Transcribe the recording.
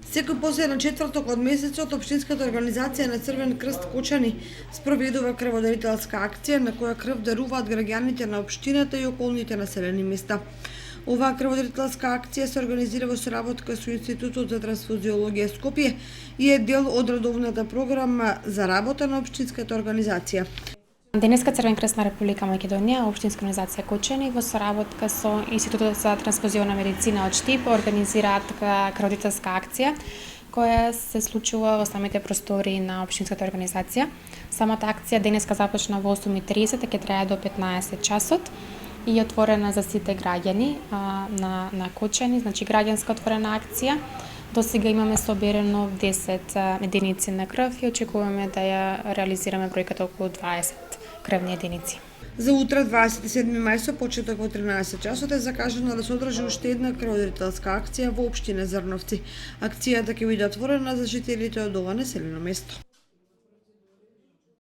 Секој последен четврток од месецот, Општинската организација на Црвен крст Кочани спроведува крводарителска акција на која крв даруваат граѓаните на општината и околните населени места. Оваа крводарителска акција се организира во соработка со Институтот за трансфузиологија Скопје и е дел од редовната програма за работа на Општинската организација. Денеска Црвен крст на Република Македонија, Општинска организација Кочани во соработка со Институтот за трансфузионна медицина од Штип организираат крводарителска акција која се случува во самите простори на Општинската организација. Самата акција денеска започна во 8:30, ќе трае до 15 часот и е отворена за сите граѓани на Кочани, значи граѓанска отворена акција. До сега имаме соберено 10 единици на крв и очекуваме да ја реализираме бројката околу 20 крвни единици. За утре, 27 мај, со почеток во 13 часот е закажано да се одржи уште една крводарителска акција во општина Зрновци. Акцијата ќе биде отворена за жителите од ова населено место.